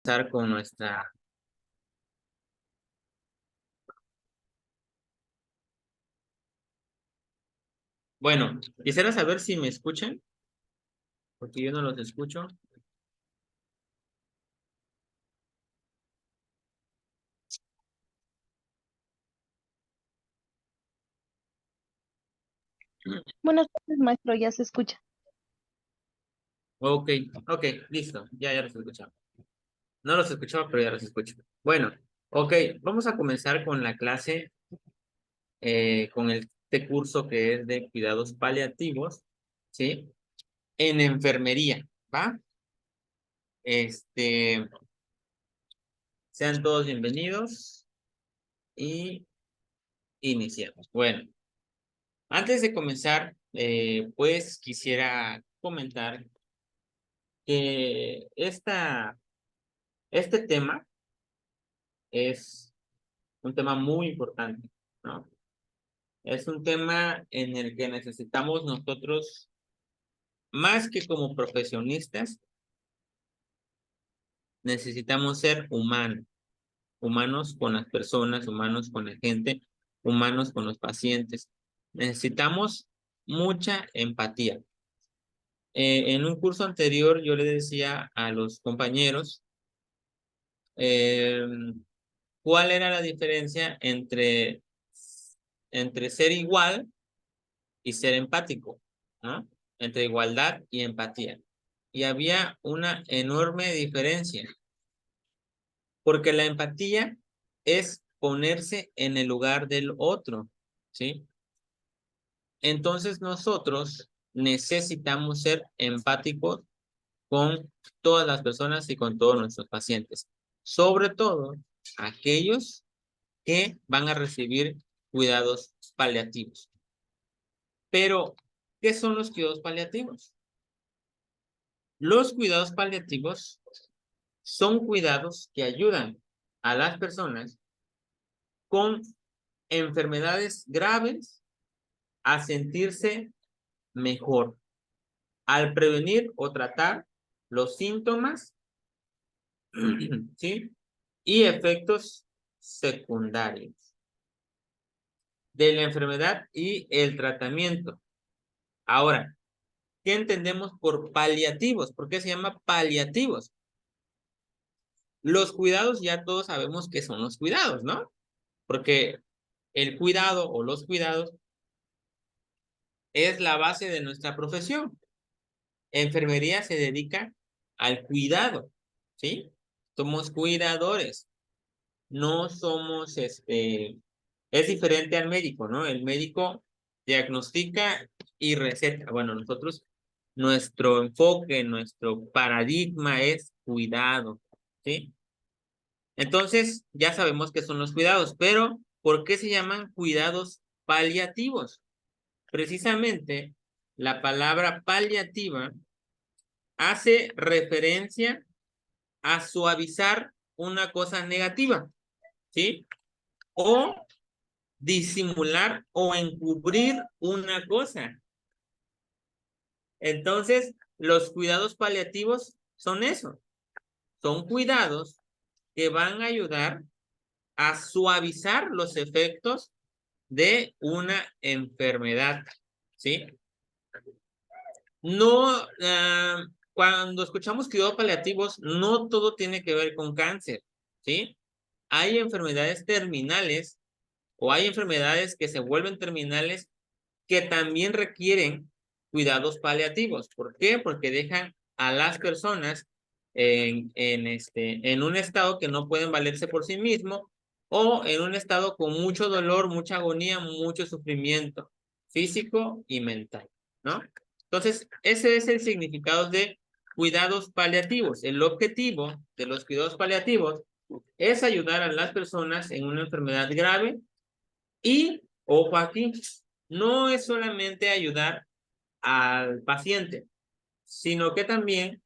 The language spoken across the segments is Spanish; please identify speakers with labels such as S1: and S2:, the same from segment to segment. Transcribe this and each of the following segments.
S1: Empezar con nuestra... Bueno, quisiera saber si me escuchan, porque yo no los escucho.
S2: Buenas tardes, maestro, ya se escucha.
S1: Ok, ok, listo, ya los escuchaba. No los escuchaba, pero ya los escucho. Bueno, ok, vamos a comenzar con la clase, con este curso que es de cuidados paliativos, ¿sí? En enfermería, ¿va? Sean todos bienvenidos y iniciamos. Bueno, antes de comenzar, pues quisiera comentar que este tema es un tema muy importante, ¿no? Es un tema en el que necesitamos nosotros, más que como profesionistas, necesitamos ser humanos, humanos con las personas, humanos con la gente, humanos con los pacientes. Necesitamos mucha empatía. En un curso anterior yo le decía a los compañeros eh, cuál era la diferencia entre ser igual y ser empático, ¿no? Entre igualdad y empatía. Y había una enorme diferencia, porque la empatía es ponerse en el lugar del otro, ¿sí? Entonces nosotros necesitamos ser empáticos con todas las personas y con todos nuestros pacientes, sobre todo aquellos que van a recibir cuidados paliativos. Pero, ¿qué son los cuidados paliativos? Los cuidados paliativos son cuidados que ayudan a las personas con enfermedades graves a sentirse mejor, al prevenir o tratar los síntomas, ¿sí? Y efectos secundarios de la enfermedad y el tratamiento. Ahora, ¿qué entendemos por paliativos? ¿Por qué se llama paliativos? Los cuidados ya todos sabemos qué son los cuidados, ¿no? Porque el cuidado o los cuidados es la base de nuestra profesión. Enfermería se dedica al cuidado, ¿sí? Somos cuidadores, no somos, es diferente al médico, ¿no? El médico diagnostica y receta. Bueno, nosotros, nuestro enfoque, nuestro paradigma es cuidado, ¿sí? Entonces, ya sabemos qué son los cuidados, pero ¿por qué se llaman cuidados paliativos? Precisamente, la palabra paliativa hace referencia a suavizar una cosa negativa, ¿sí? O disimular o encubrir una cosa. Entonces, los cuidados paliativos son eso, son cuidados que van a ayudar a suavizar los efectos de una enfermedad, ¿sí? No, cuando escuchamos cuidados paliativos, no todo tiene que ver con cáncer, ¿sí? Hay enfermedades terminales o hay enfermedades que se vuelven terminales que también requieren cuidados paliativos. ¿Por qué? Porque dejan a las personas en un estado que no pueden valerse por sí mismo o en un estado con mucho dolor, mucha agonía, mucho sufrimiento físico y mental, ¿no? Entonces, ese es el significado de cuidados paliativos. El objetivo de los cuidados paliativos es ayudar a las personas en una enfermedad grave y, ojo aquí, no es solamente ayudar al paciente, sino que también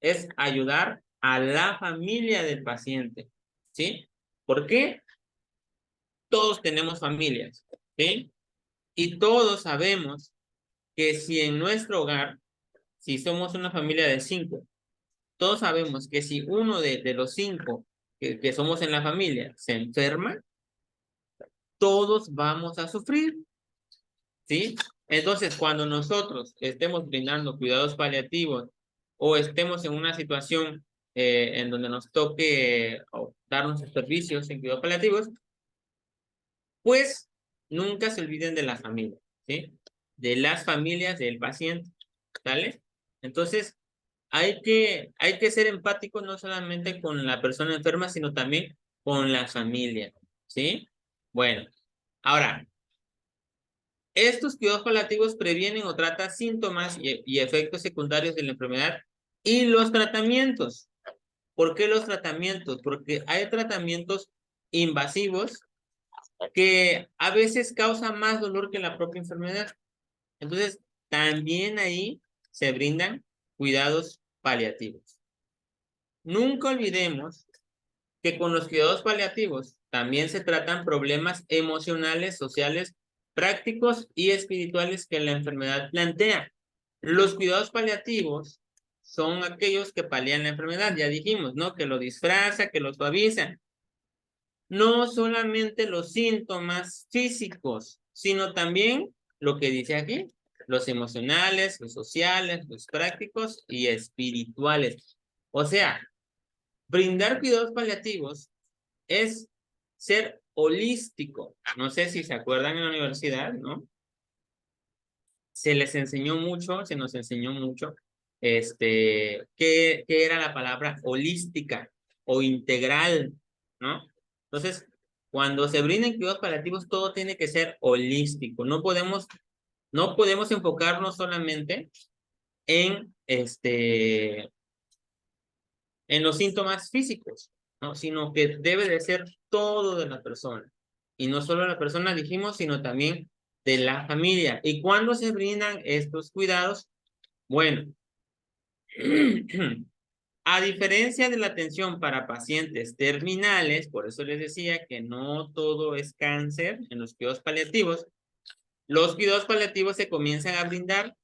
S1: es ayudar a la familia del paciente, ¿sí? ¿Por qué? Todos tenemos familias, ¿sí? Y todos sabemos que si en nuestro hogar, si somos una familia de 5 todos sabemos que si uno de los 5 que somos en la familia se enferma, todos vamos a sufrir, ¿sí? Entonces, cuando nosotros estemos brindando cuidados paliativos o estemos en una situación en donde nos toque dar nuestros servicios en cuidados paliativos, pues nunca se olviden de la familia, ¿sí? De las familias del paciente, ¿sale? Entonces, hay que ser empáticos no solamente con la persona enferma, sino también con la familia, ¿sí? Bueno, ahora, estos cuidados paliativos previenen o tratan síntomas y efectos secundarios de la enfermedad y los tratamientos. ¿Por qué los tratamientos? Porque hay tratamientos invasivos que a veces causan más dolor que la propia enfermedad. Entonces, también ahí se brindan cuidados paliativos. Nunca olvidemos que con los cuidados paliativos también se tratan problemas emocionales, sociales, prácticos y espirituales que la enfermedad plantea. Los cuidados paliativos son aquellos que palian la enfermedad, ya dijimos, ¿no? Que lo disfraza, que lo suaviza. No solamente los síntomas físicos, sino también lo que dice aquí, los emocionales, los sociales, los prácticos y espirituales. O sea, brindar cuidados paliativos es ser holístico. No sé si se acuerdan en la universidad, ¿no? Se les enseñó mucho, se nos enseñó mucho, qué era la palabra holística o integral, ¿no? Entonces, cuando se brindan cuidados paliativos, todo tiene que ser holístico. No podemos enfocarnos solamente en, en los síntomas físicos, ¿no? Sino que debe de ser todo de la persona. Y no solo la persona, dijimos, sino también de la familia. ¿Y cuándo se brindan estos cuidados? Bueno, a diferencia de la atención para pacientes terminales, por eso les decía que no todo es cáncer en los cuidados paliativos, los cuidados paliativos se comienzan a brindar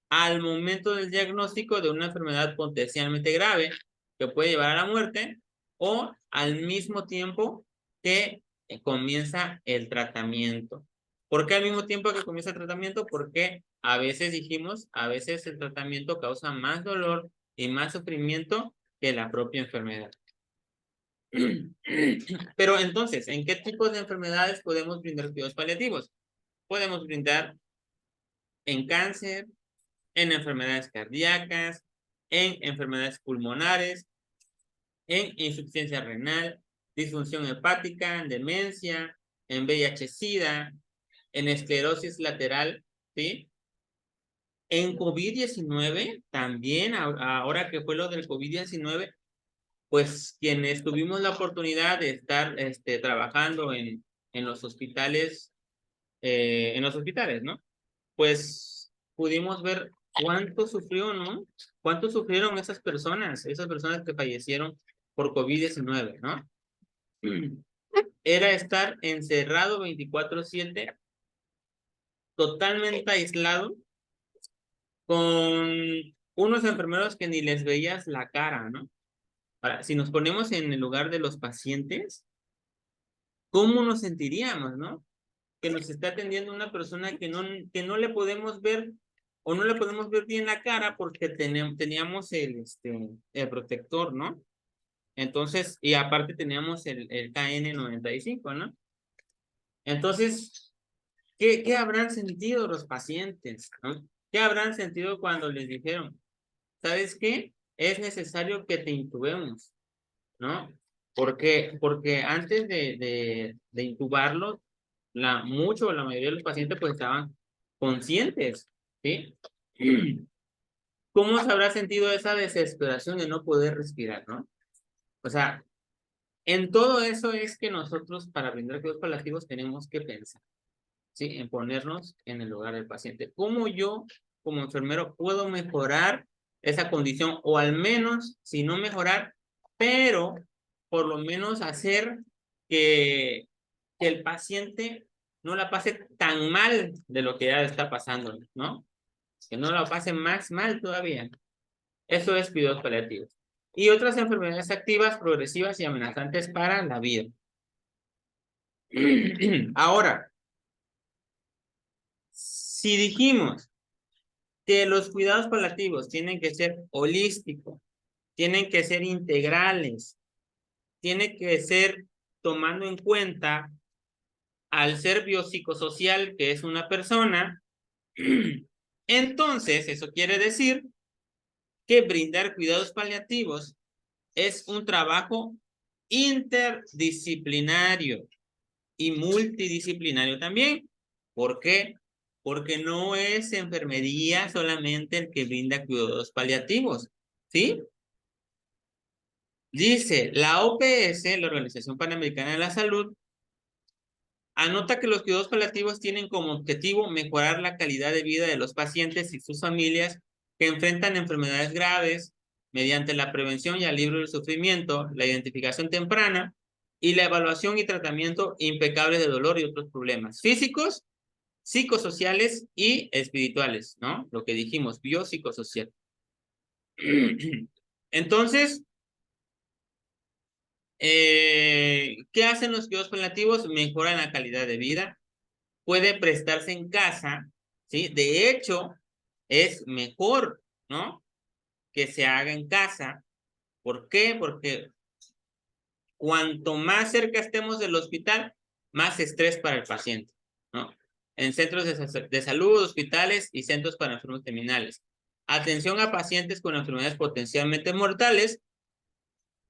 S1: al momento del diagnóstico de una enfermedad potencialmente grave que puede llevar a la muerte o al mismo tiempo que comienza el tratamiento. ¿Por qué al mismo tiempo que comienza el tratamiento? Porque a veces dijimos, a veces el tratamiento causa más dolor y más sufrimiento que la propia enfermedad. Pero entonces, ¿en qué tipos de enfermedades podemos brindar cuidados paliativos? Podemos brindar en cáncer, en enfermedades cardíacas, en enfermedades pulmonares, en insuficiencia renal, disfunción hepática, en demencia, en VIH-Sida, en esclerosis lateral, ¿sí? En COVID-19, también, ahora que fue lo del COVID-19, pues quienes tuvimos la oportunidad de estar trabajando en los hospitales, ¿no? Pues pudimos ver cuánto sufrió, ¿no? Cuánto sufrieron esas personas que fallecieron por COVID-19, ¿no? Era estar encerrado 24/7, totalmente aislado, con unos enfermeros que ni les veías la cara, ¿no? Ahora, si nos ponemos en el lugar de los pacientes, ¿cómo nos sentiríamos, no? Que nos está atendiendo una persona que no le podemos ver o no le podemos ver bien la cara porque teníamos el protector, ¿no? Entonces, y aparte teníamos el KN95, ¿no? Entonces, ¿qué habrán sentido los pacientes, ¿no? ¿Qué habrán sentido cuando les dijeron, ¿sabes qué? Es necesario que te intubemos, ¿no? Porque antes de intubarlo, la mayoría de los pacientes pues estaban conscientes, ¿sí? ¿Cómo se habrá sentido esa desesperación de no poder respirar, no? O sea, en todo eso es que nosotros para brindar cuidados paliativos tenemos que pensar, ¿sí? En ponernos en el lugar del paciente. ¿Cómo yo, como enfermero, puedo mejorar esa condición? O al menos, si no mejorar, pero por lo menos hacer que el paciente no la pase tan mal de lo que ya está pasando, ¿no? Que no la pase más mal todavía. Eso es cuidados paliativos. y otras enfermedades activas, progresivas y amenazantes para la vida. Ahora, si dijimos que los cuidados paliativos tienen que ser holísticos, tienen que ser integrales, tienen que ser tomando en cuenta al ser biopsicosocial, que es una persona, entonces eso quiere decir que brindar cuidados paliativos es un trabajo interdisciplinario y multidisciplinario también. ¿Por qué? Porque no es enfermería solamente el que brinda cuidados paliativos, ¿sí? Dice la OPS, la Organización Panamericana de la Salud, anota que los cuidados paliativos tienen como objetivo mejorar la calidad de vida de los pacientes y sus familias que enfrentan enfermedades graves mediante la prevención y alivio del sufrimiento, la identificación temprana y la evaluación y tratamiento impecable de dolor y otros problemas físicos, psicosociales y espirituales, ¿no? Lo que dijimos, biopsicosocial. Entonces, ¿qué hacen los cuidados paliativos? Mejoran la calidad de vida, puede prestarse en casa, ¿sí? De hecho, es mejor, ¿no? Que se haga en casa. ¿Por qué? Porque cuanto más cerca estemos del hospital, más estrés para el paciente, ¿no? En centros de salud, hospitales y centros para enfermos terminales. Atención a pacientes con enfermedades potencialmente mortales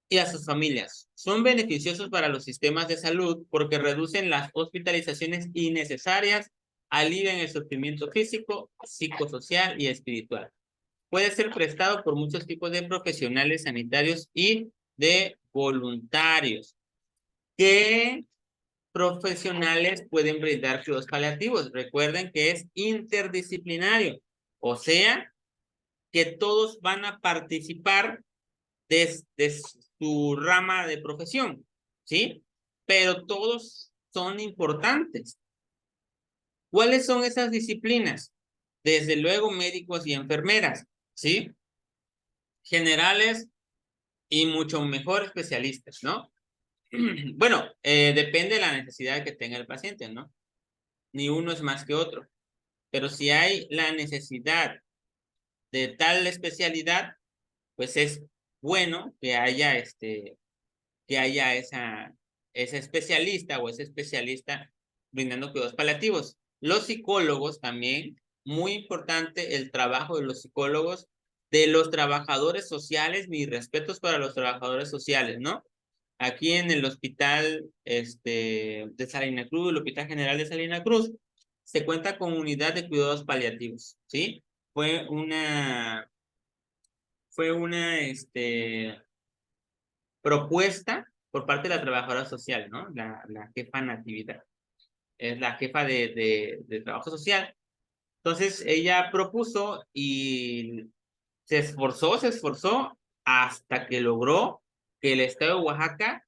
S1: y a sus familias. Son beneficiosos para los sistemas de salud porque reducen las hospitalizaciones innecesarias, alivian el sufrimiento físico, psicosocial y espiritual. Puede ser prestado por muchos tipos de profesionales sanitarios y de voluntarios. ¿Qué profesionales pueden brindar cuidados paliativos? Recuerden que es interdisciplinario, o sea, que todos van a participar de su rama de profesión, ¿sí? Pero todos son importantes. ¿Cuáles son esas disciplinas? Desde luego médicos y enfermeras, ¿sí? Generales y mucho mejor especialistas, ¿no? Bueno, depende de la necesidad que tenga el paciente, ¿no? Ni uno es más que otro. Pero si hay la necesidad de tal especialidad, pues es bueno que haya esa especialista o ese especialista brindando cuidados paliativos. Los psicólogos también, muy importante el trabajo de los psicólogos, de los trabajadores sociales, mis respetos para los trabajadores sociales, ¿no? Aquí en el hospital de Salina Cruz, el Hospital General de Salina Cruz, se cuenta con unidad de cuidados paliativos, ¿sí? Fue una propuesta por parte de la trabajadora social, ¿no? La jefa Natividad. Es la jefa de trabajo social. Entonces, ella propuso y se esforzó hasta que logró que el estado de Oaxaca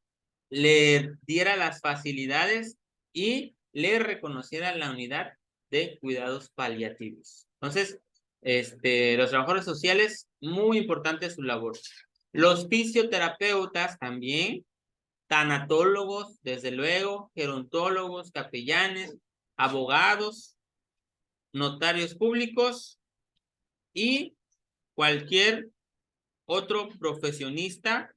S1: le diera las facilidades y le reconociera la unidad de cuidados paliativos. Entonces, los trabajadores sociales, muy importante su labor. Los fisioterapeutas también, tanatólogos, desde luego, gerontólogos, capellanes, abogados, notarios públicos y cualquier otro profesionista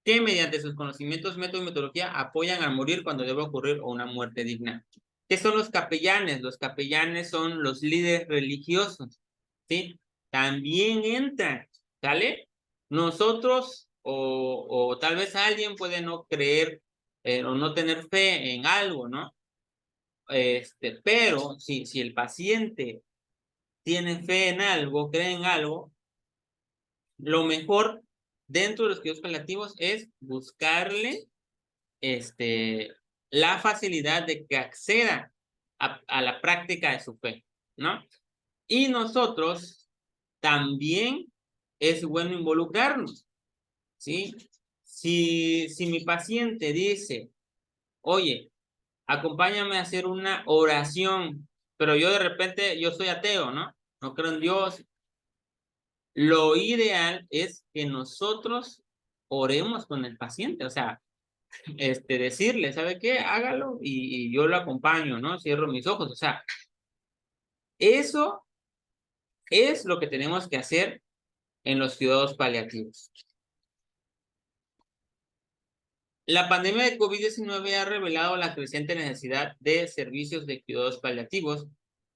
S1: que mediante sus conocimientos, métodos y metodología apoyan a morir cuando debe ocurrir una muerte digna. ¿Qué son los capellanes? Los capellanes son los líderes religiosos, ¿sí? También entran, ¿sale? Nosotros o tal vez alguien puede no creer o no tener fe en algo, ¿no? Pero si el paciente tiene fe en algo, cree en algo, lo mejor dentro de los cuidados paliativos es buscarle la facilidad de que acceda a la práctica de su fe, ¿no? Y nosotros también es bueno involucrarnos, ¿sí? Si mi paciente dice, oye, acompáñame a hacer una oración, pero yo de repente, yo soy ateo, ¿no? No creo en Dios. lo ideal es que nosotros oremos con el paciente, o sea, decirle, ¿sabe qué? Hágalo y yo lo acompaño, ¿no? Cierro mis ojos, o sea, eso es lo que tenemos que hacer en los cuidados paliativos. La pandemia de COVID-19 ha revelado la creciente necesidad de servicios de cuidados paliativos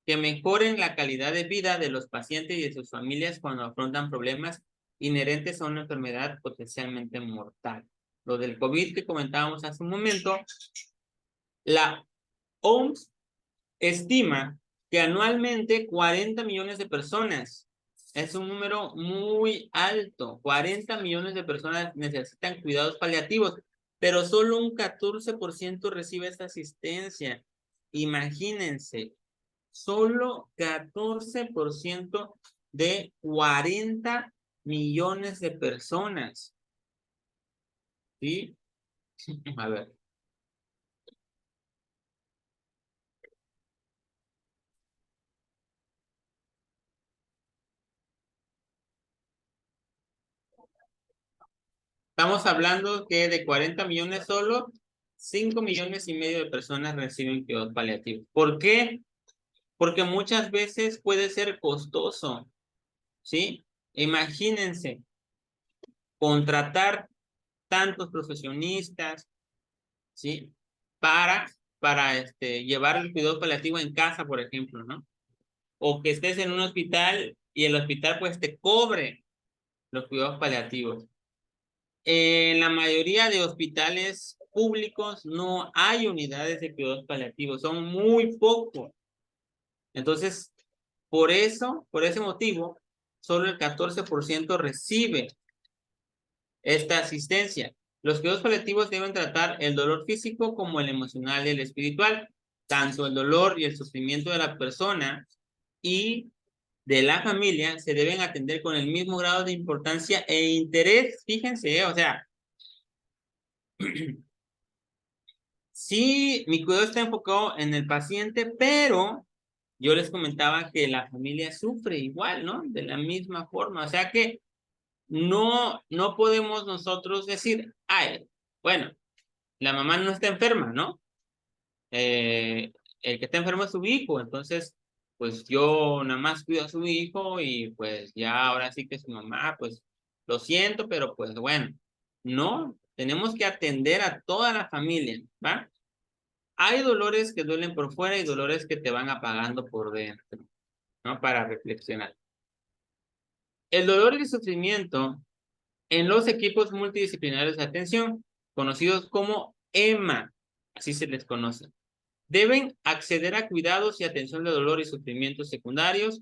S1: que mejoren la calidad de vida de los pacientes y de sus familias cuando afrontan problemas inherentes a una enfermedad potencialmente mortal. Lo del COVID que comentábamos hace un momento, la OMS estima que anualmente 40 millones de personas, es un número muy alto, 40 millones de personas necesitan cuidados paliativos, pero solo un 14% recibe esta asistencia. Imagínense, solo 14% de 40 millones de personas. ¿Sí? A ver. Estamos hablando que de 40 millones solo, 5 millones y medio de personas reciben cuidados paliativos. ¿Por qué? Porque muchas veces puede ser costoso, ¿sí? Imagínense, contratar tantos profesionistas, ¿sí? Para llevar el cuidado paliativo en casa, por ejemplo, ¿no? O que estés en un hospital y el hospital pues te cobre los cuidados paliativos. En la mayoría de hospitales públicos no hay unidades de cuidados paliativos, son muy pocos. Entonces, por ese motivo, solo el 14% recibe esta asistencia. Los cuidados paliativos deben tratar el dolor físico como el emocional y el espiritual, tanto el dolor y el sufrimiento de la persona y de la familia se deben atender con el mismo grado de importancia e interés. Fíjense, o sea, sí, mi cuidado está enfocado en el paciente, pero yo les comentaba que la familia sufre igual, ¿no? De la misma forma. O sea que no podemos nosotros decir, ay, bueno, la mamá no está enferma, ¿no? El que está enfermo es su hijo, entonces, pues yo nada más cuido a su hijo y pues ya ahora sí que su mamá, pues lo siento, pero pues bueno, no, tenemos que atender a toda la familia, ¿va? Hay dolores que duelen por fuera y dolores que te van apagando por dentro, ¿no? Para reflexionar. El dolor y el sufrimiento en los equipos multidisciplinarios de atención, conocidos como EMA, así se les conoce, deben acceder a cuidados y atención de dolor y sufrimientos secundarios.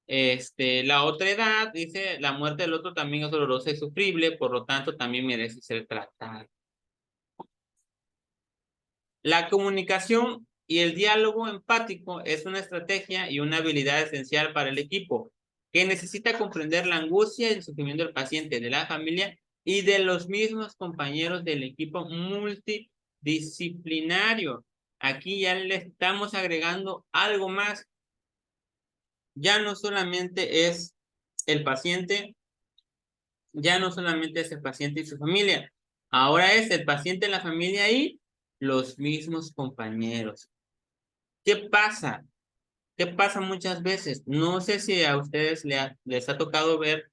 S1: La otra edad, dice, la muerte del otro también es dolorosa y sufrible, por lo tanto también merece ser tratada. La comunicación y el diálogo empático es una estrategia y una habilidad esencial para el equipo, que necesita comprender la angustia y el sufrimiento del paciente, de la familia y de los mismos compañeros del equipo multidisciplinario. Aquí ya le estamos agregando algo más. Ya no solamente es el paciente, ya no solamente es el paciente y su familia, ahora es el paciente, la familia y los mismos compañeros. ¿Qué pasa? ¿Qué pasa muchas veces? No sé si a ustedes les ha tocado ver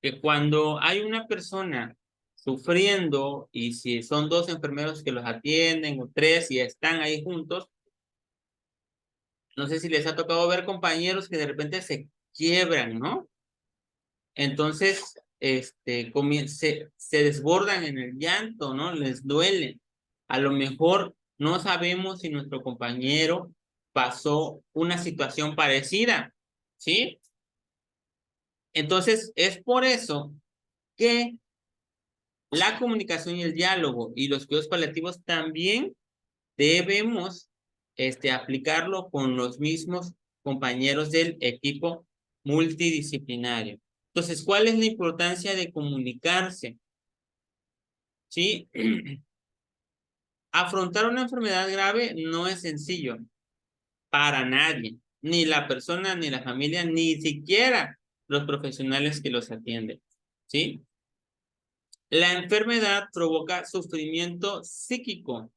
S1: que cuando hay una persona sufriendo y si son dos enfermeros que los atienden o tres y están ahí juntos, no sé si les ha tocado ver compañeros que de repente se quiebran, ¿no? Entonces, se desbordan en el llanto, ¿no? Les duele. A lo mejor no sabemos si nuestro compañero pasó una situación parecida, ¿sí? Entonces, es por eso que la comunicación y el diálogo y los cuidados paliativos también debemos aplicarlo con los mismos compañeros del equipo multidisciplinario. Entonces, ¿cuál es la importancia de comunicarse? ¿Sí? Afrontar una enfermedad grave no es sencillo para nadie, ni la persona, ni la familia, ni siquiera los profesionales que los atienden, ¿sí? La enfermedad provoca sufrimiento psíquico,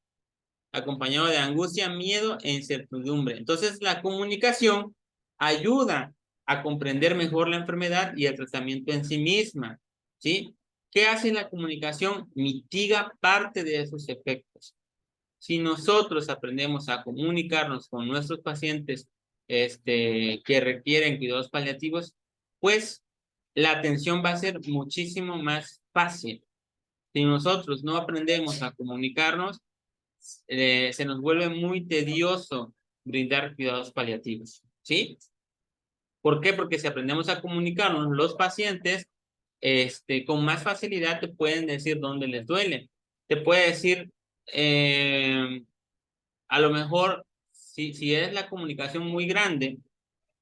S1: acompañado de angustia, miedo e incertidumbre. Entonces, la comunicación ayuda a comprender mejor la enfermedad y el tratamiento en sí misma, ¿sí? ¿Qué hace la comunicación? Mitiga parte de esos efectos. Si nosotros aprendemos a comunicarnos con nuestros pacientes que requieren cuidados paliativos, pues la atención va a ser muchísimo más fácil. Si nosotros no aprendemos a comunicarnos, se nos vuelve muy tedioso brindar cuidados paliativos, ¿sí? ¿Por qué? Porque si aprendemos a comunicarnos, los pacientes, con más facilidad te pueden decir dónde les duele. Te puede decir, a lo mejor, si es la comunicación muy grande,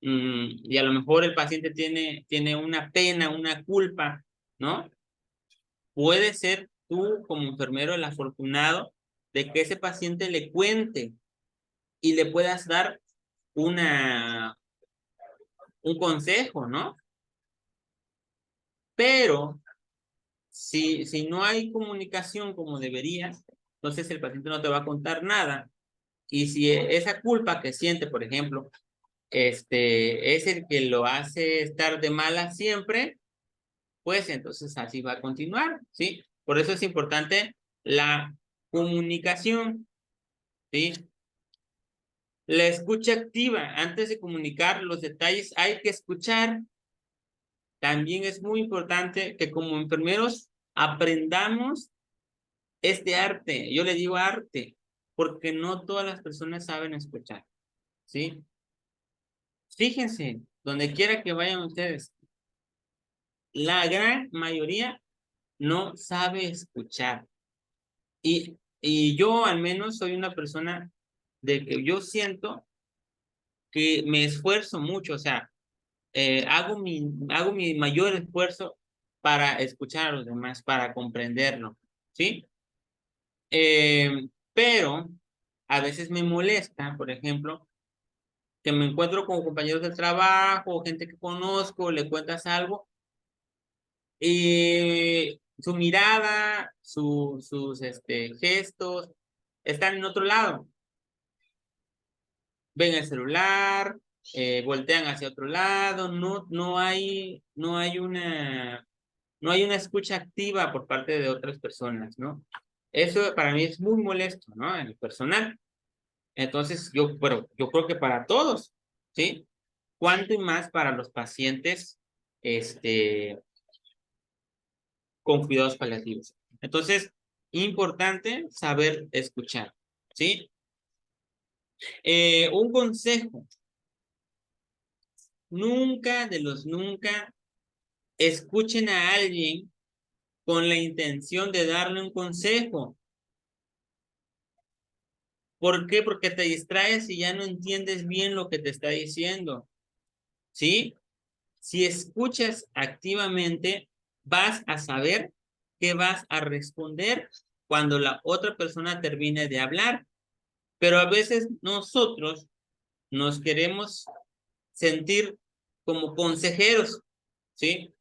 S1: y a lo mejor el paciente tiene una pena, una culpa, ¿no? Puede ser tú como enfermero el afortunado de que ese paciente le cuente y le puedas dar un consejo, ¿no? Pero si no hay comunicación como debería, entonces el paciente no te va a contar nada. Y si esa culpa que siente, por ejemplo, es el que lo hace estar de mala siempre, pues entonces así va a continuar, ¿sí? Por eso es importante la comunicación, ¿sí? La escucha activa. Antes de comunicar los detalles, hay que escuchar. También es muy importante que como enfermeros aprendamos este arte. Yo le digo arte, porque no todas las personas saben escuchar, ¿sí? Fíjense, donde quiera que vayan ustedes, la gran mayoría no sabe escuchar. Y yo al menos soy una persona de que yo siento que me esfuerzo mucho, o sea, hago mi mayor esfuerzo para escuchar a los demás, para comprenderlo, ¿sí? Pero a veces me molesta, por ejemplo, que me encuentro con compañeros del trabajo, gente que conozco, le cuentas algo y su mirada, sus gestos están en otro lado. Ven el celular, voltean hacia otro lado, no hay una escucha activa por parte de otras personas, ¿no? Eso para mí es muy molesto, ¿no? En el personal. Entonces, yo creo que para todos, ¿sí? Cuánto y más para los pacientes, con cuidados paliativos. Entonces, importante saber escuchar, ¿sí? Un consejo, nunca de los nunca escuchen a alguien con la intención de darle un consejo. ¿Por qué? Porque te distraes y ya no entiendes bien lo que te está diciendo, ¿sí? Si escuchas activamente, vas a saber qué vas a responder cuando la otra persona termine de hablar. Pero a veces nosotros nos queremos sentir como consejeros, ¿sí?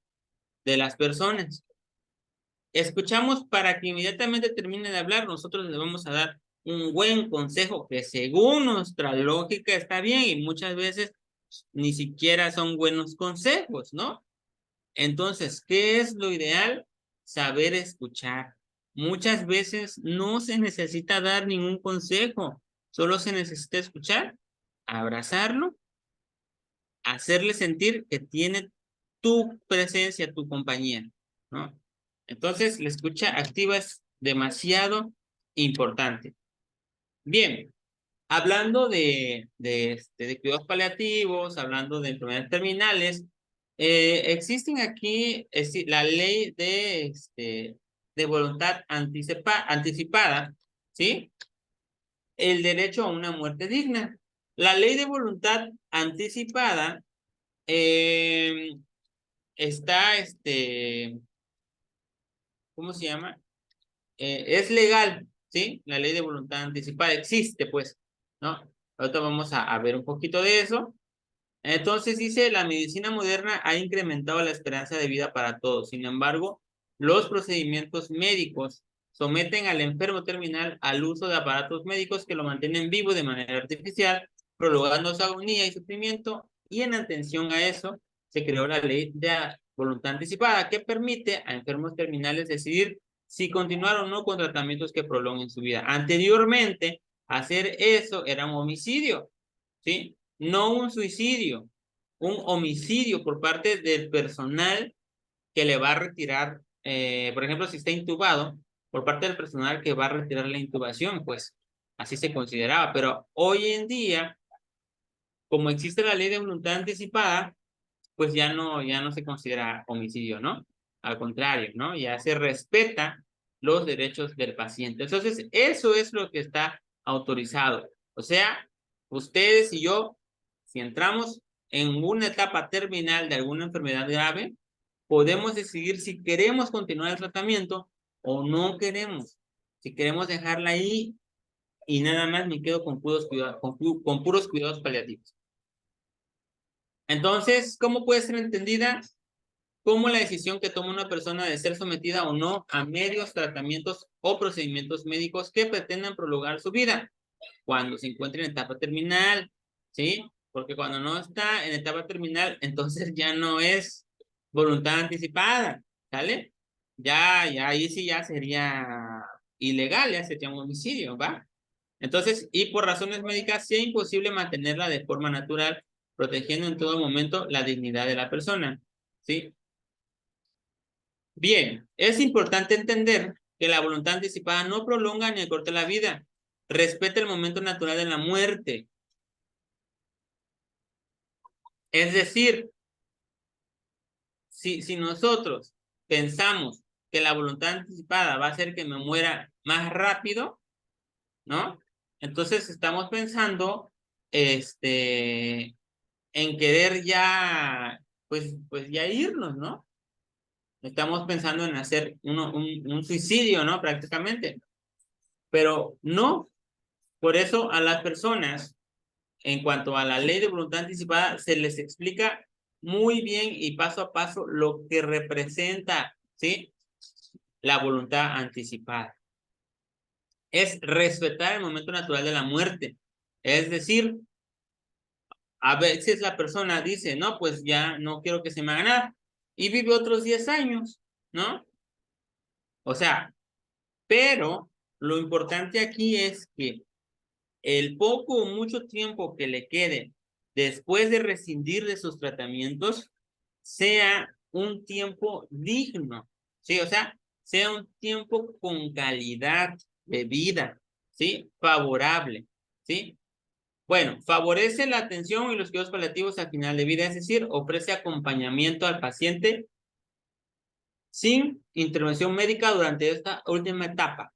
S1: De las personas. Escuchamos para que inmediatamente termine de hablar, nosotros le vamos a dar un buen consejo que según nuestra lógica está bien y muchas veces ni siquiera son buenos consejos, ¿no? Entonces, ¿qué es lo ideal? Saber escuchar. Muchas veces no se necesita dar ningún consejo, solo se necesita escuchar, abrazarlo, hacerle sentir que tiene tu presencia, tu compañía, ¿no? Entonces, la escucha activa es demasiado importante. Bien, hablando de cuidados paliativos, hablando de enfermedades terminales, existen aquí la ley de voluntad anticipada, ¿sí? El derecho a una muerte digna. La ley de voluntad anticipada eh, está, ¿cómo se llama? Es legal, ¿sí? La ley de voluntad anticipada existe, pues, ¿no? Ahorita vamos a ver un poquito de eso. Entonces dice, la medicina moderna ha incrementado la esperanza de vida para todos. Sin embargo, los procedimientos médicos someten al enfermo terminal al uso de aparatos médicos que lo mantienen vivo de manera artificial, prolongando su agonía y sufrimiento. Y en atención a eso, se creó la ley de voluntad anticipada que permite a enfermos terminales decidir si continuar o no con tratamientos que prolonguen su vida. Anteriormente, hacer eso era un homicidio, ¿sí? No un suicidio, un homicidio por parte del personal que le va a retirar, por ejemplo, si está intubado, por parte del personal que va a retirar la intubación, pues así se consideraba. Pero hoy en día, como existe la ley de voluntad anticipada, pues ya no se considera homicidio, ¿no? Al contrario, ¿no? Ya se respeta los derechos del paciente. Entonces, eso es lo que está autorizado. O sea, ustedes y yo, si entramos en una etapa terminal de alguna enfermedad grave, podemos decidir si queremos continuar el tratamiento o no queremos. Si queremos dejarla ahí y nada más me quedo con puros cuidados, con puros cuidados paliativos. Entonces, ¿cómo puede ser entendida? Como la decisión que toma una persona de ser sometida o no a medios, tratamientos o procedimientos médicos que pretendan prolongar su vida cuando se encuentre en etapa terminal, ¿sí? Porque cuando no está en etapa terminal, entonces ya no es voluntad anticipada, ¿sale? Ya ahí sí ya sería ilegal, ya sería un homicidio, ¿va? Entonces, y por razones médicas, sí es imposible mantenerla de forma natural, protegiendo en todo momento la dignidad de la persona, ¿sí? Bien, es importante entender que la voluntad anticipada no prolonga ni acorta la vida, respeta el momento natural de la muerte. Es decir, si nosotros pensamos que la voluntad anticipada va a hacer que me muera más rápido, ¿no? Entonces estamos pensando, en querer ya, pues ya irnos, ¿no? Estamos pensando en hacer un suicidio, ¿no? Prácticamente. Pero no, por eso a las personas, en cuanto a la ley de voluntad anticipada, se les explica muy bien y paso a paso lo que representa, ¿sí? La voluntad anticipada. Es respetar el momento natural de la muerte. Es decir, a veces la persona dice, no, pues ya no quiero que se me haga nada. Y vive otros 10 años, ¿no? O sea, pero lo importante aquí es que el poco o mucho tiempo que le quede después de rescindir de sus tratamientos sea un tiempo digno, ¿sí? O sea, sea un tiempo con calidad de vida, ¿sí? Favorable, ¿sí? Bueno, favorece la atención y los cuidados paliativos al final de vida, es decir, ofrece acompañamiento al paciente sin intervención médica durante esta última etapa.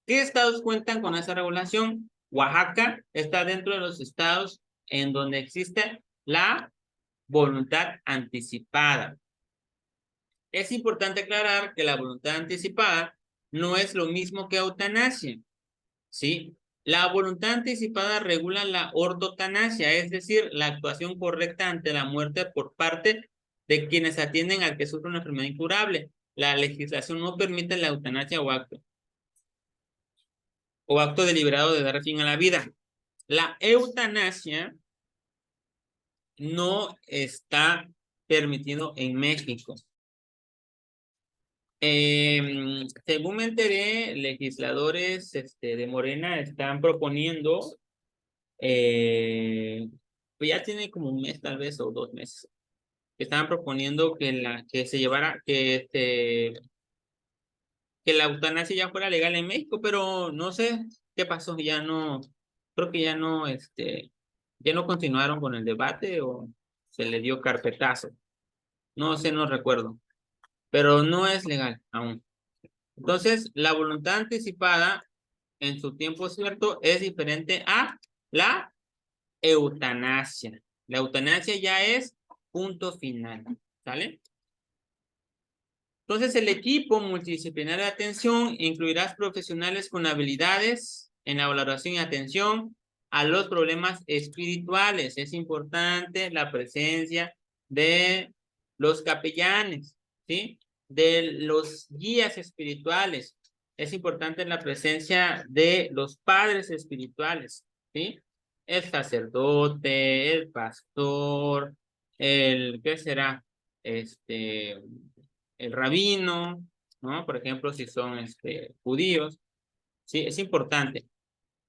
S1: ¿Qué estados cuentan con esa regulación? Oaxaca está dentro de los estados en donde existe la voluntad anticipada. Es importante aclarar que la voluntad anticipada no es lo mismo que eutanasia, ¿sí? La voluntad anticipada regula la ortotanasia, es decir, la actuación correcta ante la muerte por parte de quienes atienden al que sufre una enfermedad incurable. La legislación no permite la eutanasia o acto deliberado de dar fin a la vida. La eutanasia no está permitido en México. Según me enteré, legisladores de Morena están proponiendo, pues ya tiene como un mes tal vez o 2 meses, estaban proponiendo que se llevara, que la eutanasia ya fuera legal en México, pero no sé qué pasó, ya no, creo que ya no continuaron con el debate o se le dio carpetazo. No sé, no recuerdo, pero no es legal aún. Entonces, la voluntad anticipada en su tiempo cierto es diferente a la eutanasia. La eutanasia ya es punto final, ¿sale? Entonces, el equipo multidisciplinario de atención incluirá profesionales con habilidades en la valoración y atención, a los problemas espirituales. Es importante la presencia de los capellanes, ¿sí? De los guías espirituales. Es importante la presencia de los padres espirituales, ¿sí? El sacerdote, el pastor, ¿qué será? El rabino, ¿no? Por ejemplo, si son judíos, ¿sí? Es importante.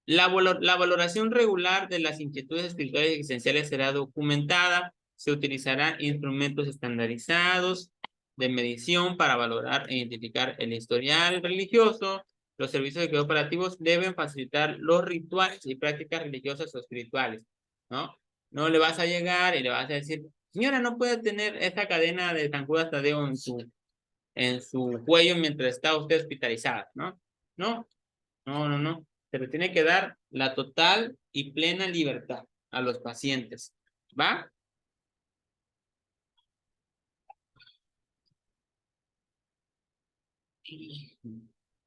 S1: La valoración regular de las inquietudes espirituales y existenciales será documentada. Se utilizarán instrumentos estandarizados de medición para valorar e identificar el historial religioso. Los servicios de cuidados paliativos deben facilitar los rituales y prácticas religiosas o espirituales, ¿no? No le vas a llegar y le vas a decir, señora, no puede tener esta cadena de San Judas Tadeo en su cuello mientras está usted hospitalizada, ¿no? No, no. Se le tiene que dar la total y plena libertad a los pacientes. ¿Va?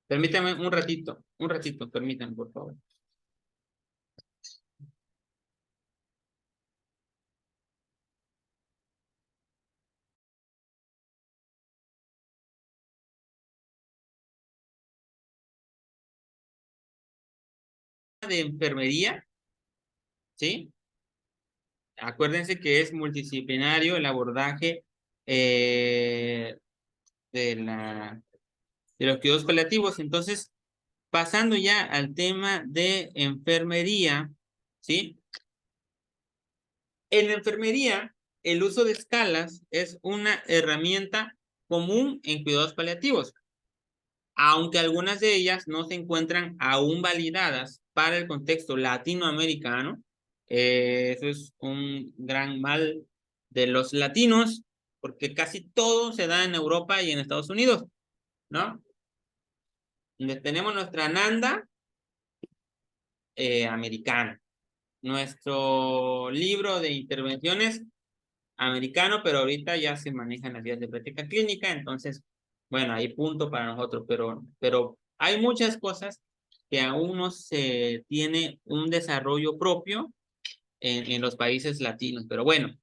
S1: Permítame un ratito, permítanme, por favor. De enfermería, ¿sí? Acuérdense que es multidisciplinario el abordaje de los cuidados paliativos. Entonces, pasando ya al tema de enfermería, ¿sí? En la enfermería, el uso de escalas es una herramienta común en cuidados paliativos, aunque algunas de ellas no se encuentran aún validadas para el contexto latinoamericano. Eso es un gran mal de los latinos, porque casi todo se da en Europa y en Estados Unidos, ¿no? Donde tenemos nuestra Nanda americana, nuestro libro de intervenciones americano, pero ahorita ya se manejan las vías de práctica clínica, entonces, bueno, hay punto para nosotros, pero hay muchas cosas que aún no se tiene un desarrollo propio en los países latinos, pero bueno.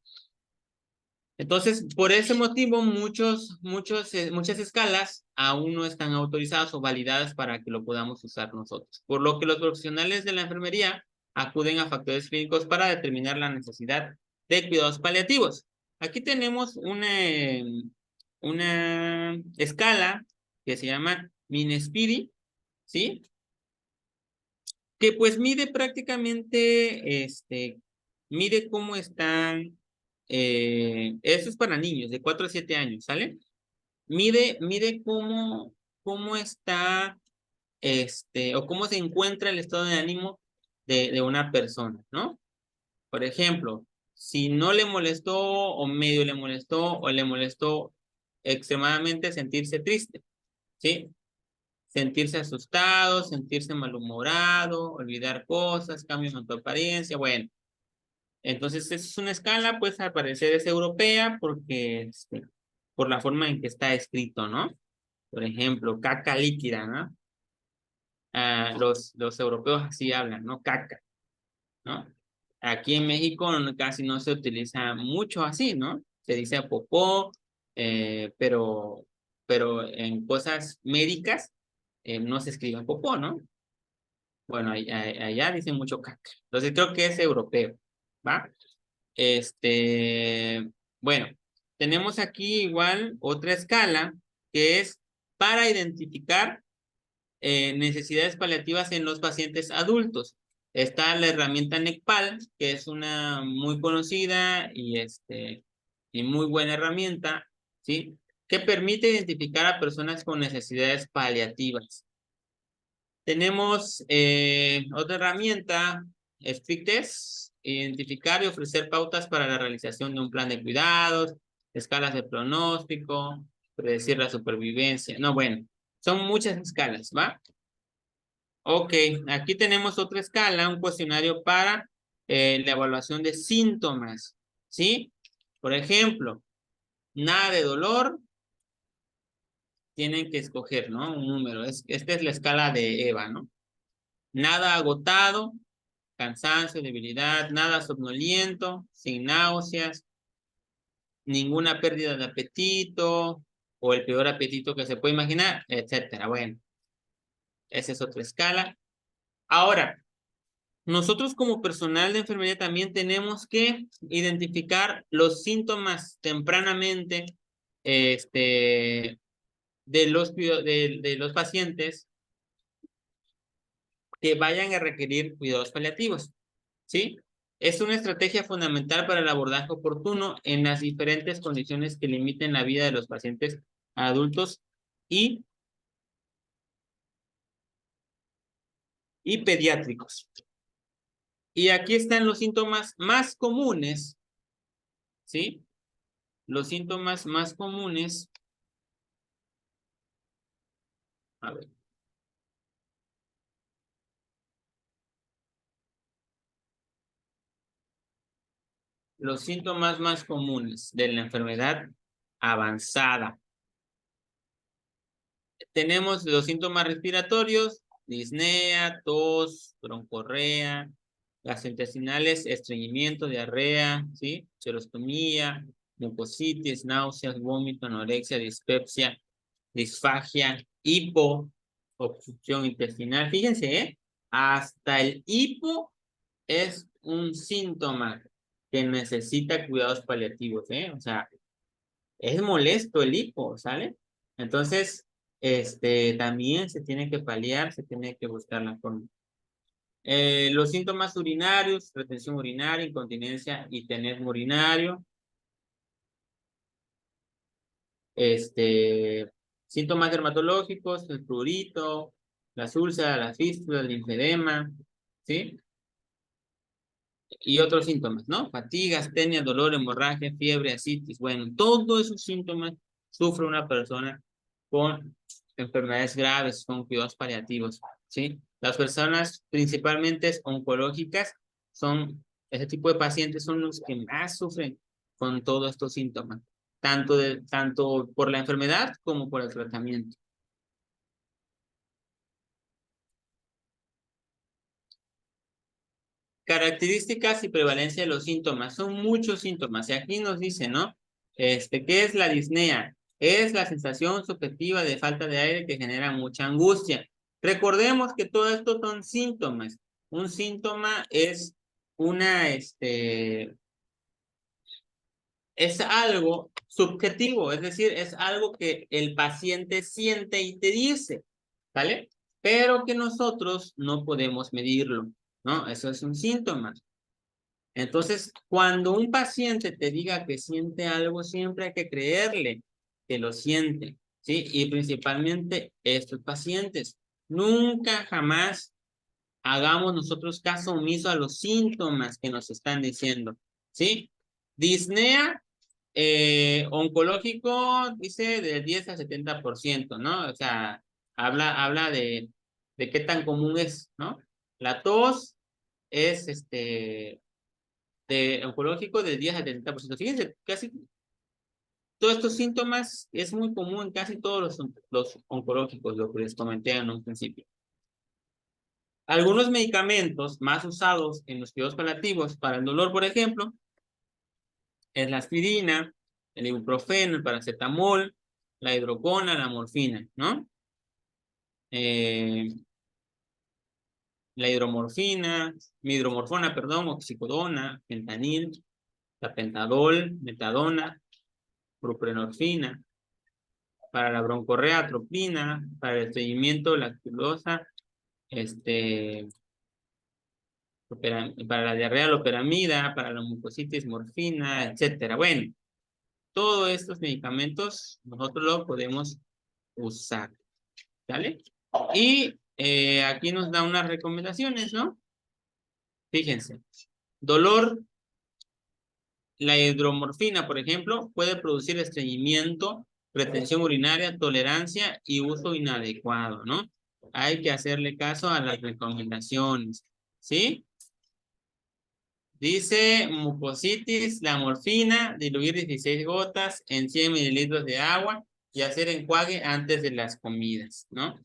S1: Entonces, por ese motivo, muchas escalas aún no están autorizadas o validadas para que lo podamos usar nosotros. Por lo que los profesionales de la enfermería acuden a factores clínicos para determinar la necesidad de cuidados paliativos. Aquí tenemos una escala que se llama Minespiri, ¿sí? Que pues mide prácticamente, mide cómo están, eso es para niños de 4 a 7 años, ¿sale? Mide cómo está, o cómo se encuentra el estado de ánimo de una persona, ¿no? Por ejemplo, si no le molestó o medio le molestó o le molestó extremadamente sentirse triste, ¿sí? Sentirse asustado, sentirse malhumorado, olvidar cosas, cambios en tu apariencia, bueno. Entonces, esa es una escala, pues al parecer es europea porque, por la forma en que está escrito, ¿no? Por ejemplo, caca líquida, ¿no? Los europeos así hablan, ¿no? Caca, ¿no? Aquí en México casi no se utiliza mucho así, ¿no? Se dice popó, pero en cosas médicas no se escribe popó, ¿no? Bueno, allá dicen mucho caca. Entonces creo que es europeo, ¿va? Bueno, tenemos aquí igual otra escala que es para identificar necesidades paliativas en los pacientes adultos. Está la herramienta NECPAL, que es una muy conocida y muy buena herramienta, ¿sí? Que permite identificar a personas con necesidades paliativas. Tenemos otra herramienta, SPICTES, identificar y ofrecer pautas para la realización de un plan de cuidados, escalas de pronóstico, predecir la supervivencia. No, bueno, son muchas escalas, ¿va? Ok, aquí tenemos otra escala, un cuestionario para la evaluación de síntomas, ¿sí? Por ejemplo, nada de dolor, tienen que escoger, ¿no? Un número. Esta es la escala de EVA, ¿no? Nada agotado, cansancio, debilidad, nada somnoliento, sin náuseas, ninguna pérdida de apetito, o el peor apetito que se puede imaginar, etcétera. Bueno, esa es otra escala. Ahora, nosotros como personal de enfermería también tenemos que identificar los síntomas tempranamente de los pacientes que vayan a requerir cuidados paliativos, ¿sí? Es una estrategia fundamental para el abordaje oportuno en las diferentes condiciones que limiten la vida de los pacientes adultos y pediátricos. Y aquí están los síntomas más comunes, ¿sí? Los síntomas más comunes. A ver. Los síntomas más comunes de la enfermedad avanzada. Tenemos los síntomas respiratorios, disnea, tos, broncorrea, gastrointestinales, estreñimiento, diarrea, ¿sí? Xerostomía, mucositis, náuseas, vómito, anorexia, dispepsia, disfagia, hipo, obstrucción intestinal. Fíjense, hasta el hipo es un síntoma que necesita cuidados paliativos, O sea, es molesto el hipo, ¿sale? Entonces, también se tiene que paliar, se tiene que buscar la forma. Los síntomas urinarios, retención urinaria, incontinencia y tenesmo urinario. Síntomas dermatológicos, el prurito, las úlceras, la fístula, el linfedema, ¿sí? Y otros síntomas, ¿no? Fatiga, astenia, dolor, hemorragia, fiebre, ascitis. Bueno, todos esos síntomas sufre una persona con enfermedades graves, con cuidados paliativos, ¿sí? Las personas principalmente oncológicas son, ese tipo de pacientes son los que más sufren con todos estos síntomas, tanto por la enfermedad como por el tratamiento. Características y prevalencia de los síntomas. Son muchos síntomas. Y aquí nos dice, ¿no? ¿Qué es la disnea? Es la sensación subjetiva de falta de aire que genera mucha angustia. Recordemos que todo esto son síntomas. Un síntoma es es algo subjetivo, es decir, es algo que el paciente siente y te dice, ¿vale? Pero que nosotros no podemos medirlo, ¿no? Eso es un síntoma. Entonces, cuando un paciente te diga que siente algo, siempre hay que creerle que lo siente, ¿sí? Y principalmente estos pacientes. Nunca jamás hagamos nosotros caso omiso a los síntomas que nos están diciendo, ¿sí? Disnea oncológico dice del 10 al 70%, ¿no? O sea, habla de qué tan común es, ¿no? La tos es de oncológico del 10 al 70%. Fíjense, casi todos estos síntomas es muy común en casi todos los oncológicos, lo que les comenté en un principio. Algunos medicamentos más usados en los cuidados paliativos para el dolor, por ejemplo, es la aspirina, el ibuprofeno, el paracetamol, la hidrocona, la morfina, ¿no? La hidromorfona, perdón, oxicodona, fentanil, tapentadol, metadona, buprenorfina, para la broncorrea, atropina, para el estreñimiento, lactulosa, para la diarrea, loperamida, para la mucositis, morfina, etcétera. Bueno, todos estos medicamentos nosotros los podemos usar, ¿vale? Y aquí nos da unas recomendaciones, ¿no? Fíjense, dolor, la hidromorfina, por ejemplo, puede producir estreñimiento, retención urinaria, tolerancia y uso inadecuado, ¿no? Hay que hacerle caso a las recomendaciones, ¿sí? Dice mucositis, la morfina, diluir 16 gotas en 100 mililitros de agua y hacer enjuague antes de las comidas, ¿no?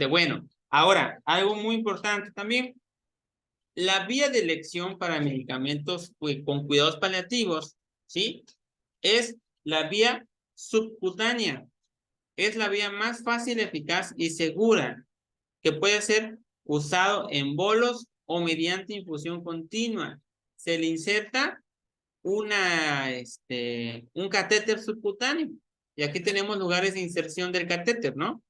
S1: Bueno, ahora, algo muy importante también. La vía de elección para medicamentos con cuidados paliativos, ¿sí? Es la vía subcutánea. Es la vía más fácil, eficaz y segura que puede ser usado en bolos o mediante infusión continua. Se le inserta un catéter subcutáneo. Y aquí tenemos lugares de inserción del catéter, ¿no?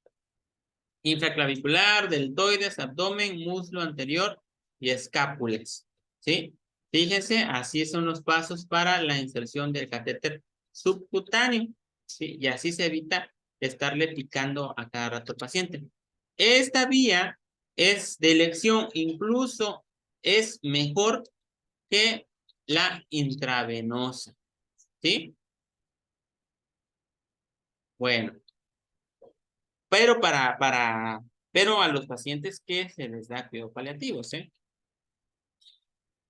S1: Infraclavicular, deltoides, abdomen, muslo anterior y escápulas, ¿sí? Fíjense, así son los pasos para la inserción del catéter subcutáneo, ¿sí? Y así se evita estarle picando a cada rato al paciente. Esta vía es de elección, incluso es mejor que la intravenosa, ¿sí? Bueno, pero a los pacientes que se les da cuidado paliativos, ¿eh?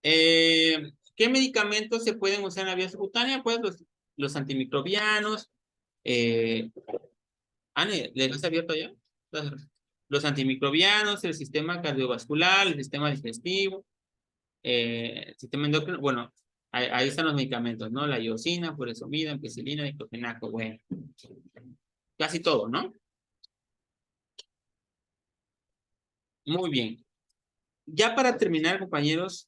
S1: ¿Qué medicamentos se pueden usar en la vía subcutánea? Pues los antimicrobianos. Anne, ¿le has abierto ya? Los antimicrobianos, el sistema cardiovascular, el sistema digestivo, el sistema endocrino. Bueno, ahí están los medicamentos, ¿no? La iosina, furosemida, ampicilina, diclofenaco. Bueno, casi todo, ¿no? Muy bien. Ya para terminar, compañeros,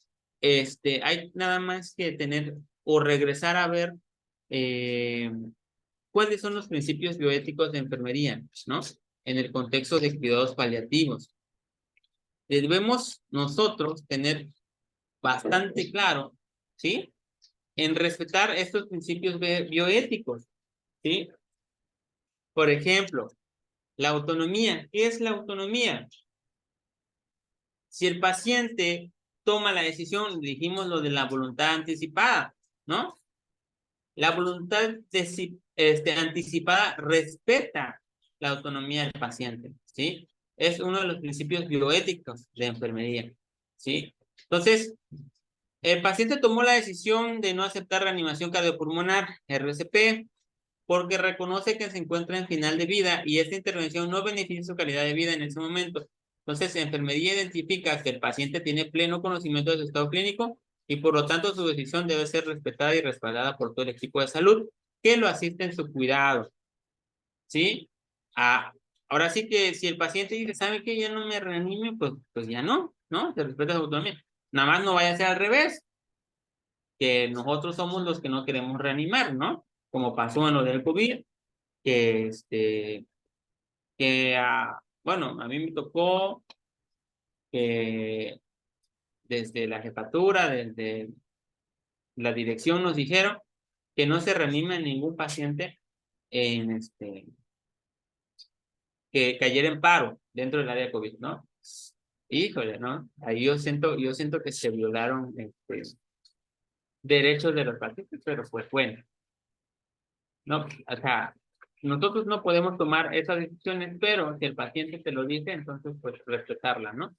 S1: hay nada más que tener o regresar a ver cuáles son los principios bioéticos de enfermería, ¿no? En el contexto de cuidados paliativos. Debemos nosotros tener bastante claro, ¿sí? En respetar estos principios bioéticos, ¿sí? Por ejemplo, la autonomía. ¿Qué es la autonomía? Si el paciente toma la decisión, dijimos lo de la voluntad anticipada, ¿no? La voluntad anticipada respeta la autonomía del paciente, ¿sí? Es uno de los principios bioéticos de enfermería, ¿sí? Entonces, el paciente tomó la decisión de no aceptar reanimación cardiopulmonar, RCP, porque reconoce que se encuentra en final de vida y esta intervención no beneficia su calidad de vida en ese momento. Entonces, enfermería identifica que el paciente tiene pleno conocimiento de su estado clínico y por lo tanto su decisión debe ser respetada y respaldada por todo el equipo de salud que lo asiste en su cuidado. ¿Sí? Ahora sí que si el paciente dice, ¿sabe qué? Ya no me reanime, pues ya no, ¿no? Se respeta su autonomía. Nada más no vaya a ser al revés, que nosotros somos los que no queremos reanimar, ¿no? Como pasó en lo del COVID, que bueno, a mí me tocó que desde la jefatura, desde la dirección nos dijeron que no se reanime ningún paciente que cayera en paro dentro del área COVID, ¿no? Híjole, ¿no? Ahí yo siento que se violaron derechos de los pacientes, pero pues bueno, no, o sea, nosotros no podemos tomar esas decisiones, pero si el paciente te lo dice, entonces pues respetarla, ¿no?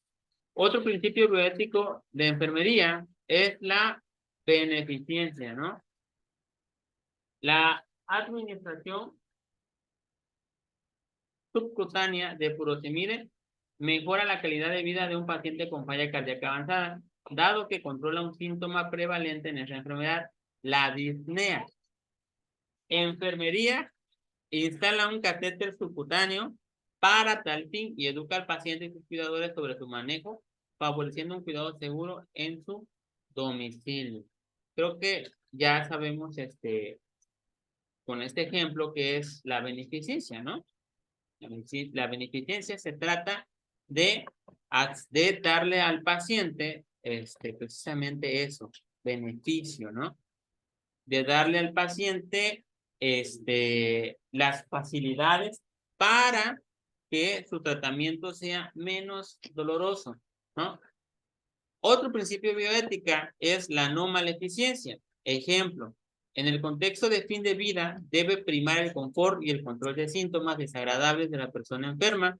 S1: Otro principio bioético de enfermería es la beneficencia, ¿no? La administración subcutánea de furosemide mejora la calidad de vida de un paciente con falla cardíaca avanzada, dado que controla un síntoma prevalente en esa enfermedad, la disnea. Enfermería instala un catéter subcutáneo para tal fin y educa al paciente y sus cuidadores sobre su manejo, favoreciendo un cuidado seguro en su domicilio. Creo que ya sabemos con este ejemplo que es la beneficencia, ¿no? La beneficencia se trata de darle al paciente precisamente eso, beneficio, ¿no? De darle al paciente las facilidades para que su tratamiento sea menos doloroso, ¿no? Otro principio de bioética es la no maleficencia. Ejemplo, en el contexto de fin de vida debe primar el confort y el control de síntomas desagradables de la persona enferma,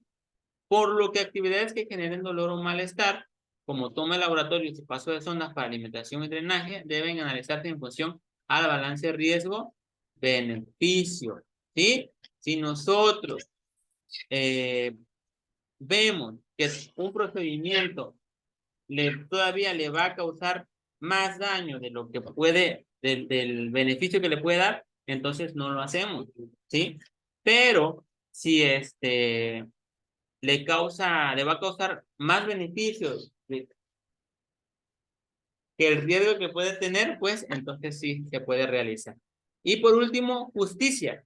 S1: por lo que actividades que generen dolor o malestar, como toma de laboratorio y paso de sondas para alimentación y drenaje, deben analizarse en función al balance riesgo-beneficio, ¿sí? Si nosotros vemos que un procedimiento todavía le va a causar más daño de lo que puede, del beneficio que le puede dar, entonces no lo hacemos, ¿sí? Pero si le va a causar más beneficios, ¿sí?, que el riesgo que puede tener, pues entonces sí se puede realizar. Y por último, justicia.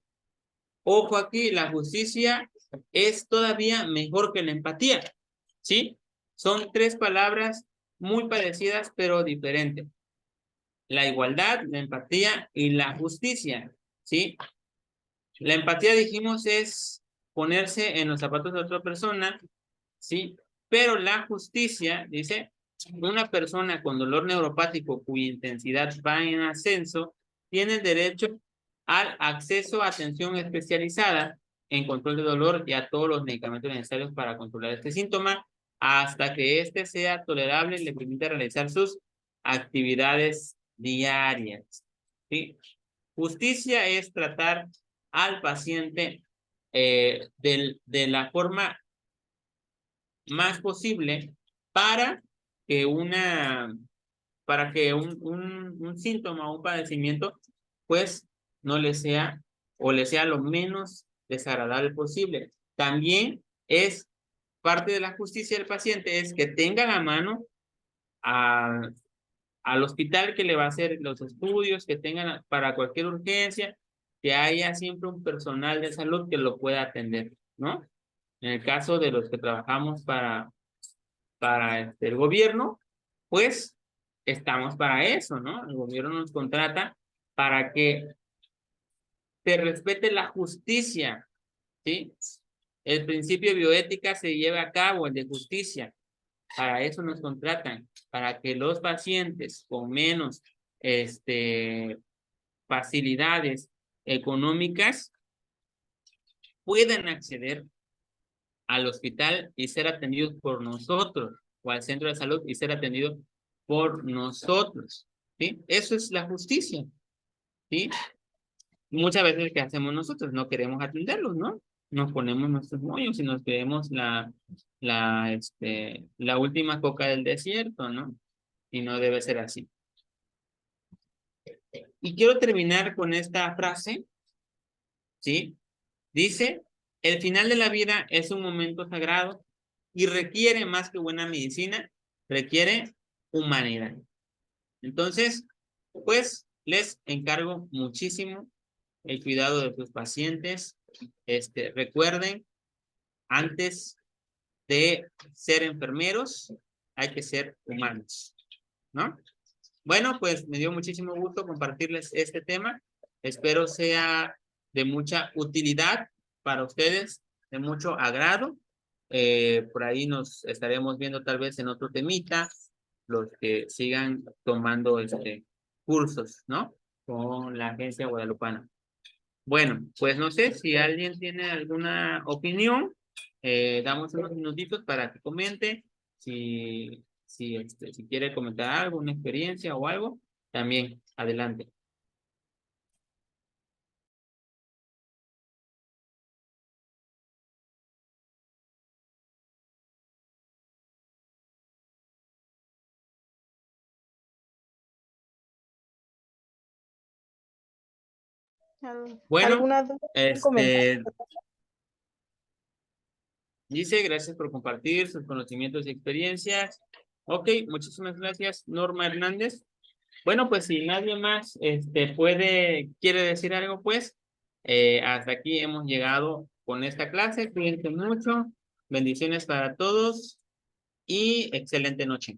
S1: Ojo aquí, la justicia es todavía mejor que la empatía, ¿sí? Son tres palabras muy parecidas, pero diferentes. La igualdad, la empatía y la justicia, ¿sí? La empatía, dijimos, es ponerse en los zapatos de otra persona, ¿sí? Pero la justicia, dice, una persona con dolor neuropático cuya intensidad va en ascenso tiene el derecho al acceso a atención especializada en control de dolor y a todos los medicamentos necesarios para controlar este síntoma hasta que éste sea tolerable y le permita realizar sus actividades diarias, ¿sí? Justicia es tratar al paciente de la forma más posible para que un síntoma o un padecimiento pues no le sea o le sea lo menos desagradable posible. También es parte de la justicia del paciente es que tenga la mano al hospital que le va a hacer los estudios, que tengan para cualquier urgencia, que haya siempre un personal de salud que lo pueda atender, ¿no? En el caso de los que trabajamos para el gobierno, pues estamos para eso, ¿no? El gobierno nos contrata para que se respete la justicia, ¿sí? El principio de bioética se lleva a cabo, el de justicia. Para eso nos contratan, para que los pacientes con menos facilidades económicas puedan acceder al hospital y ser atendidos por nosotros, o al centro de salud y ser atendidos por nosotros, ¿sí? Eso es la justicia, ¿sí? Muchas veces, ¿qué hacemos nosotros? No queremos atenderlos, ¿no? Nos ponemos nuestros moños y nos creemos la última coca del desierto, ¿no? Y no debe ser así. Y quiero terminar con esta frase, ¿sí? Dice, el final de la vida es un momento sagrado y requiere más que buena medicina, requiere humanidad. Entonces, pues, les encargo muchísimo el cuidado de sus pacientes. Recuerden, antes de ser enfermeros, hay que ser humanos, ¿no? Bueno, pues me dio muchísimo gusto compartirles este tema. Espero sea de mucha utilidad para ustedes, de mucho agrado. Por ahí nos estaremos viendo tal vez en otro temita, los que sigan tomando cursos, ¿no? Con la Agencia Guadalupana. Bueno, pues no sé si alguien tiene alguna opinión, damos unos minutitos para que comente, si quiere comentar algo, una experiencia o algo, también, adelante. Bueno,
S2: ¿Alguna duda o comentario?
S1: dice, gracias por compartir sus conocimientos y experiencias. Ok, muchísimas gracias, Norma Hernández. Bueno, pues si nadie más quiere decir algo, pues hasta aquí hemos llegado con esta clase. Cuídense mucho, bendiciones para todos y excelente noche.